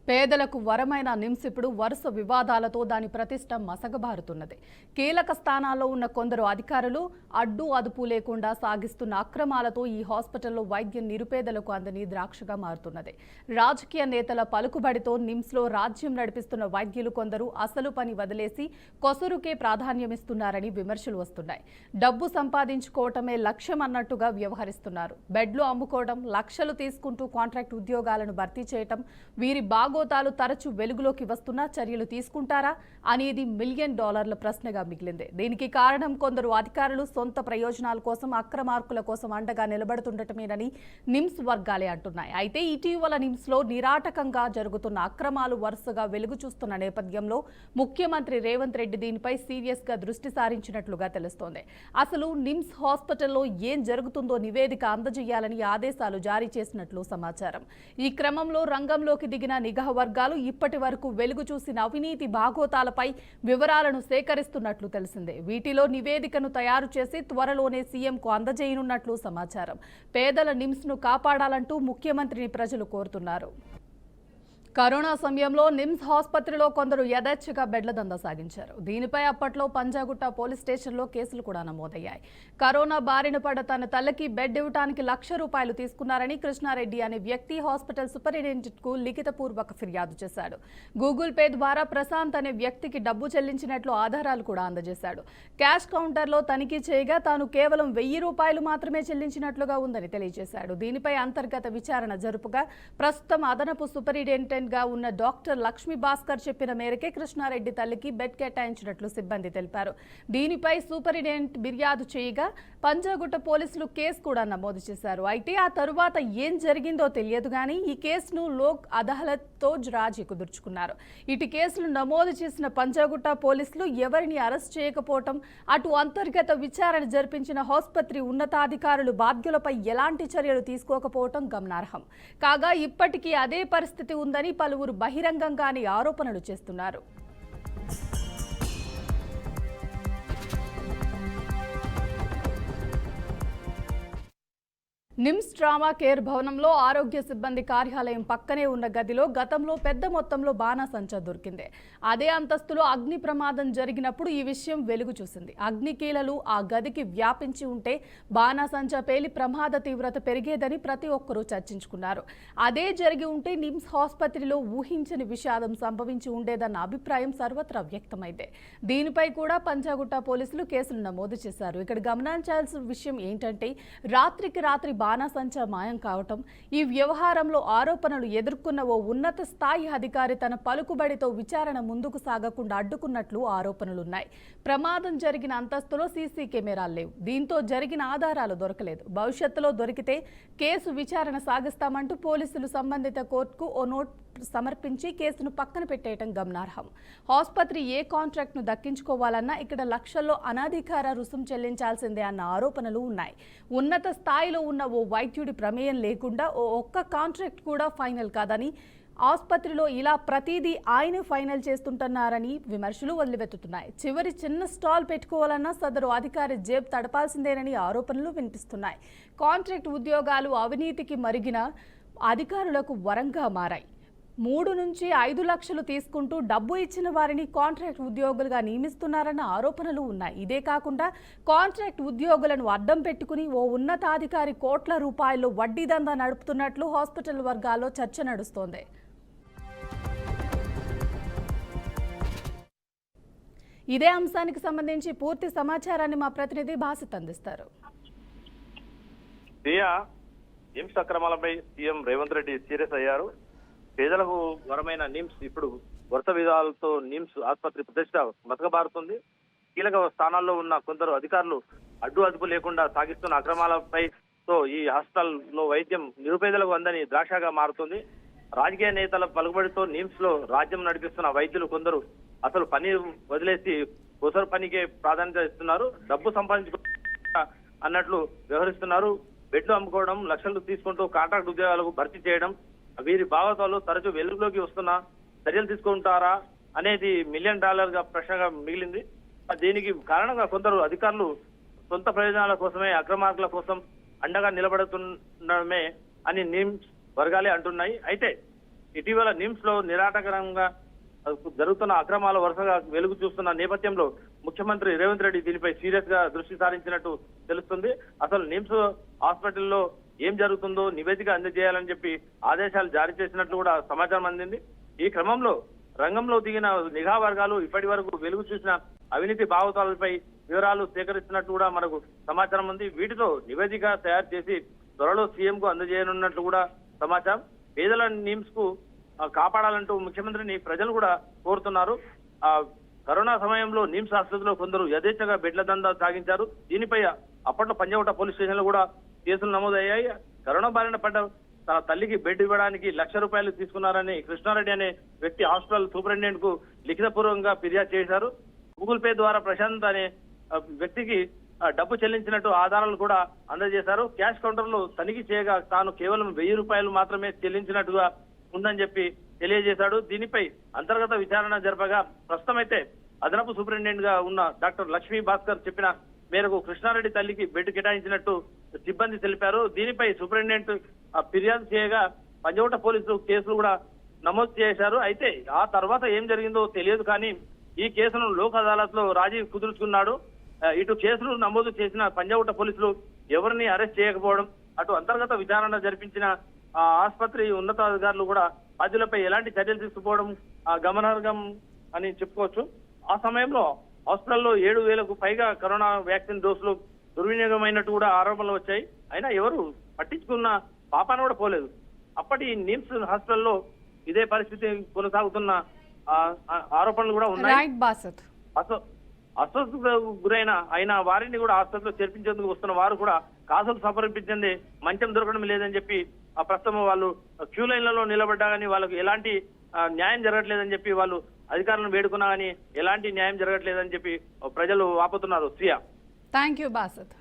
పేదలకు వరమైన నిమ్స్ ఇప్పుడు వరుస వివాదాలతో దాని ప్రతిష్ట మసకబారుతున్నది. కీలక స్థానాల్లో ఉన్న కొందరు అధికారులు అడ్డు అదుపు లేకుండా సాగిస్తున్న అక్రమాలతో ఈ హాస్పిటల్లో వైద్యం నిరుపేదలకు అందని ద్రాక్షగా మారుతున్నది. రాజకీయ నేతల పలుకుబడితో నిమ్స్లో రాజ్యం నడిపిస్తున్న వైద్యులు కొందరు అసలు పని వదిలేసి కొసరుకే ప్రాధాన్యమిస్తున్నారని విమర్శలు వస్తున్నాయి. డబ్బు సంపాదించుకోవటమే లక్ష్యం అన్నట్టుగా వ్యవహరిస్తున్నారు. బెడ్లు అమ్ముకోవడం, లక్షలు తీసుకుంటూ కాంట్రాక్ట్ ఉద్యోగాలను భర్తీ చేయటం, వీరి బాగోతాలు తరచూ వెలుగులోకి వస్తున్నా చర్యలు తీసుకుంటారా అనేది $1 మిలియన్ ప్రశ్నగా మిగిలింది. దీనికి కారణం కొందరు అధికారులు సొంత ప్రయోజనాల కోసం, అక్రమార్కుల కోసం అండగా నిలబడుతుండటమేనని నిమ్స్ వర్గాలే అంటున్నాయి. అయితే ఇటీవల నిమ్స్లో నిరాటకంగా జరుగుతున్న అక్రమాలు వరుసగా వెలుగు చూస్తున్న నేపథ్యంలో ముఖ్యమంత్రి రేవంత్ రెడ్డి దీనిపై సీరియస్గా దృష్టి సారించినట్లుగా తెలుస్తోంది. అసలు నిమ్స్ హాస్పిటల్లో ఏం జరుగుతుందో నివేదిక అందజేయాలని ఆదేశాలు జారీ చేసినట్లు సమాచారం. ఈ క్రమంలో రంగంలోకి దిగిన నిఘా వర్గాలు ఇప్పటి వరకు వెలుగు చూసిన అవినీతి బాగోతాలపై వివరాలను సేకరిస్తున్నట్లు తెలిసిందే. వీటిలో నివేదికను తయారు చేసి త్వరలోనే సీఎంకు అందజేయనున్నట్లు సమాచారం. పేదల నిమ్స్ను కాపాడాలంటూ ముఖ్యమంత్రిని ప్రజలు కోరుతున్నారు. కరోనా సమయంలో నిమ్స్ ఆసుపత్రిలో కొందరు యథేచ్ఛగా బెడ్ల దందా సాగించారు. దీనిపై అప్పట్లో పంజాగుట్ట పోలీస్ స్టేషన్లో కేసులు కూడా నమోదయ్యాయి. కరోనా బారిన పడ్డ తన తల్లికి బెడ్ ఇవ్వడానికి ₹1,00,000 తీసుకున్నారని కృష్ణారెడ్డి అనే వ్యక్తి హాస్పిటల్ సూపరింటెండెంట్కు లిఖితపూర్వక ఫిర్యాదు చేశాడు. గూగుల్ పే ద్వారా ప్రశాంత్ అనే వ్యక్తికి డబ్బు చెల్లించినట్లు ఆధారాలు కూడా అందజేశాడు. క్యాష్ కౌంటర్లో తనిఖీ చేయగా తాను కేవలం ₹1,000 మాత్రమే చెల్లించినట్లుగా ఉందని తెలియజేశాడు. దీనిపై అంతర్గత విచారణ జరుపుగా ప్రస్తుతం అదనపు సూపరింటెండెంట్ గా ఉన్న డాక్టర్ లక్ష్మీ భాస్కర్ చెప్పిన మేరకే కృష్ణారెడ్డి తల్లికి బెడ్ కేటాయించినట్లు సిబ్బంది తెలిపారు. దీనిపై సూపరింటెండెంట్ ఫిర్యాదు చేయగా పంజాగుట్ట పోలీసులు కేసు కూడా నమోదు చేశారు. అయితే ఆ తరువాత ఏం జరిగిందో తెలియదు కానీ ఈ కేసును లోక్ అదాలత్తో రాజీ కుదుర్చుకున్నారు. ఇటు కేసులు నమోదు చేసిన పంజాగుట్ట పోలీసులు ఎవరిని అరెస్ట్ చేయకపోవటం, అటు అంతర్గత విచారణ జరిపించిన ఆసుపత్రి ఉన్నతాధికారులు బాధ్యులపై ఎలాంటి చర్యలు తీసుకోకపోవటం గమనార్హం. కాగా ఇప్పటికీ అదే పరిస్థితి ఉందని పలువురు బహిరంగంగానే ఆరోపణలు చేస్తున్నారు. నిమ్స్ ట్రామా కేర్ భవనంలో ఆరోగ్య సిబ్బంది కార్యాలయం పక్కనే ఉన్న గదిలో గతంలో పెద్ద మొత్తంలో బాణాసంచా దొరికింది. అదే అంతస్తులో అగ్ని ప్రమాదం జరిగినప్పుడు ఈ విషయం వెలుగు చూసింది. అగ్నికీలలు ఆ గదికి వ్యాపించి ఉంటే బాణాసంచా పేలి ప్రమాద తీవ్రత పెరిగేదని ప్రతి ఒక్కరూ చర్చించుకున్నారు. అదే జరిగి ఉంటే నిమ్స్ ఆసుపత్రిలో ఊహించని విషాదం సంభవించి ఉండేదన్న అభిప్రాయం సర్వత్రా వ్యక్తమైంది. దీనిపై కూడా పంజాగుట్ట పోలీసులు కేసులు నమోదు చేశారు. ఇక్కడ గమనించాల్సిన విషయం ఏంటంటే రాత్రికి రాత్రి బాణాసంచా మాయం కావటం, ఈ వ్యవహారంలో ఆరోపణలు ఎదుర్కొన్న ఓ ఉన్నత స్థాయి అధికారి తన పలుకుబడితో విచారణ ముందుకు సాగకుండా అడ్డుకున్నట్లు ఆరోపణలున్నాయి. ప్రమాదం జరిగిన అంతస్తులో సీసీ కెమెరాలు లేవు. దీంతో జరిగిన ఆధారాలు దొరకలేదు. భవిష్యత్తులో దొరికితే కేసు విచారణ సాగిస్తామంటూ పోలీసులు సంబంధిత కోర్టుకు ఓ నోట్ సమర్పించి కేసును పక్కన పెట్టేయటం గమనార్హం. ఆసుపత్రి ఏ కాంట్రాక్ట్ను దక్కించుకోవాలన్నా ఇక్కడ లక్షల్లో అనధికార రుసుం చెల్లించాల్సిందే అన్న ఆరోపణలు ఉన్నాయి. ఉన్నత స్థాయిలో ఉన్న ఓ వైద్యుడి ప్రమేయం లేకుండా ఒక్క కాంట్రాక్ట్ కూడా ఫైనల్ కాదని, ఆసుపత్రిలో ఇలా ప్రతిదీ ఆయన ఫైనల్ చేస్తుంటున్నారని విమర్శలు వదిలివెత్తుతున్నాయి. చివరి చిన్న స్టాల్ పెట్టుకోవాలన్నా సదరు అధికారి జేబు తడపాల్సిందేనని ఆరోపణలు వినిపిస్తున్నాయి. కాంట్రాక్ట్ ఉద్యోగాలు అవినీతికి మరిగిన అధికారులకు వరంగా మారాయి. 3 నుంచి 5 లక్షలు తీసుకుంటూ డబ్బు ఇచ్చిన వారిని కాంట్రాక్ట్ ఉద్యోగులుగా నియమిస్తున్నారన్న ఆరోపణలు ఉన్నాయి. ఇదే కాకుండా కాంట్రాక్ట్ ఉద్యోగులను అడ్డం పెట్టుకుని ఓ ఉన్నతాధికారి కోట్ల రూపాయలు వడ్డీ దందా నడుపుతున్నట్లు హాస్పిటల్ వర్గాల్లో చర్చ నడుస్తోంది. ఇదే అంశానికి సంబంధించి పూర్తి సమాచారాన్ని మా ప్రతినిధి భాసిత్ అందిస్తారు. నిమ్స్ అక్రమాలపై సీఎం రేవంత్ రెడ్డి సీరియస్ అయ్యారు. పేదలకు వరమైన నిమ్స్ ఇప్పుడు వరుస విధాలతో నిమ్స్ ఆసుపత్రి ప్రతిష్ట మతకబారుతుంది. కీలక స్థానాల్లో ఉన్న కొందరు అధికారులు అడ్డు అదుపు లేకుండా సాగిస్తున్న అక్రమాలపై ఈ హాస్పిటల్లో వైద్యం నిరుపేదలకు అందని ద్రాక్షగా మారుతుంది. రాజకీయ నేతల పలుకుబడితో నిమ్స్ లో రాజ్యం నడిపిస్తున్న వైద్యులు కొందరు అసలు పని వదిలేసి కొసరు పనికే ప్రాధాన్యత ఇస్తున్నారు. డబ్బు సంపాదించుకో అన్నట్లు వ్యవహరిస్తున్నారు. బెడ్లు అమ్ముకోవడం, లక్షలు తీసుకుంటూ కాంట్రాక్ట్ ఉద్యోగాలకు భర్తీ చేయడం, వీరి భావతాలు తరచూ వెలుగులోకి వస్తున్న చర్యలు తీసుకుంటారా అనేది $1 మిలియన్ ప్రశ్నగా మిగిలింది. దీనికి కారణంగా కొందరు అధికారులు సొంత ప్రయోజనాల కోసమే, అక్రమార్కుల కోసం అండగా నిలబడుతుండడమే అని నిమ్స్ వర్గాలే అంటున్నాయి. అయితే ఇటీవల నిమ్స్ లో నిరాటకరంగా జరుగుతున్న అక్రమాల వరుసగా వెలుగు చూస్తున్న నేపథ్యంలో ముఖ్యమంత్రి రేవంత్ రెడ్డి దీనిపై సీరియస్ గా దృష్టి సారించినట్టు తెలుస్తుంది. అసలు నిమ్స్ హాస్పిటల్లో ఏం జరుగుతుందో నివేదిక అందజేయాలని చెప్పి ఆదేశాలు జారీ చేసినట్లు కూడా సమాచారం అందింది. ఈ క్రమంలో రంగంలో దిగిన నిఘా వర్గాలు ఇప్పటి వరకు వెలుగు చూసిన అవినీతి బావుతాలపై వివరాలు సేకరిస్తున్నట్టు కూడా మనకు సమాచారం ఉంది. వీటితో నివేదిక తయారు చేసి త్వరలో సీఎం కు అందజేయనున్నట్లు కూడా సమాచారం. పేదల నిమ్స్ కు కాపాడాలంటూ ముఖ్యమంత్రిని ప్రజలు కూడా కోరుతున్నారు. కరోనా సమయంలో నిమ్స్ ఆసుపత్రిలో కొందరు యథేచ్ఛగా బెడ్ల దందా సాగించారు. దీనిపై అప్పట్లో పంజాగుట్ట పోలీస్ స్టేషన్ లో కూడా కేసులు నమోదయ్యాయి. కరోనా బారిన పడ్డ తన తల్లికి బెడ్ ఇవ్వడానికి ₹1,00,000 తీసుకున్నారని కృష్ణారెడ్డి అనే వ్యక్తి హాస్పిటల్ సూపరింటెండెంట్ కు లిఖితపూర్వకంగా ఫిర్యాదు చేశారు. గూగుల్ పే ద్వారా ప్రశాంత్ అనే వ్యక్తికి డబ్బు చెల్లించినట్టు ఆధారాలు కూడా అందజేశారు. క్యాష్ కౌంటర్ లో తనిఖీ చేయగా తాను కేవలం ₹1,000 మాత్రమే చెల్లించినట్టుగా ఉందని చెప్పి తెలియజేశాడు. దీనిపై అంతర్గత విచారణ జరపగా ప్రస్తుతం అయితే అదనపు సూపరింటెండెంట్ గా ఉన్న డాక్టర్ లక్ష్మీ భాస్కర్ చెప్పిన మేరకు కృష్ణారెడ్డి తల్లికి బెడ్ కేటాయించినట్టు సిబ్బంది తెలిపారు. దీనిపై సూపరింటెండెంట్ ఫిర్యాదు చేయగా పంజాగుట్ట పోలీసులు కేసులు కూడా నమోదు చేశారు. అయితే ఆ తర్వాత ఏం జరిగిందో తెలియదు కానీ ఈ కేసును లోక్ అదాలత్ లో రాజీ కుదుర్చుకున్నాడు. ఇటు కేసులు నమోదు చేసిన పంజాగుట్ట పోలీసులు ఎవరిని అరెస్ట్ చేయకపోవడం, అటు అంతర్గత విచారణ జరిపించిన ఆసుపత్రి ఉన్నతాధికారులు కూడా బాధ్యులపై ఎలాంటి చర్యలు తీసుకుపోవడం గమనార్హం అని చెప్పుకోవచ్చు. ఆ సమయంలో హాస్పిటల్లో 7,000కు పైగా కరోనా వ్యాక్సిన్ డోసులు దుర్వినియోగమైనట్టు కూడా ఆరోపణలు వచ్చాయి. అయినా ఎవరు పట్టించుకున్న పాపాన కూడా పోలేదు. అప్పటి నిమ్స్ హాస్పిటల్లో ఇదే పరిస్థితి కొనసాగుతున్న ఆరోపణలు కూడా ఉన్నాయి. అస్వస్థతకు గురైన వారిని కూడా ఆసుపత్రిలో చేర్పించేందుకు వస్తున్న వారు కూడా కాసులు సమర్పించింది మంచం దొరకడం లేదని చెప్పి ప్రస్తుతం వాళ్ళు క్యూ లైన్లలో నిలబడ్డా కానీ వాళ్ళకు ఎలాంటి న్యాయం జరగట్లేదని చెప్పి వాళ్ళు అధికారులను వేడుకున్నా కానీ ఎలాంటి న్యాయం జరగట్లేదని చెప్పి ప్రజలు వాపోతున్నారు. Shriya, thank you బాసత్.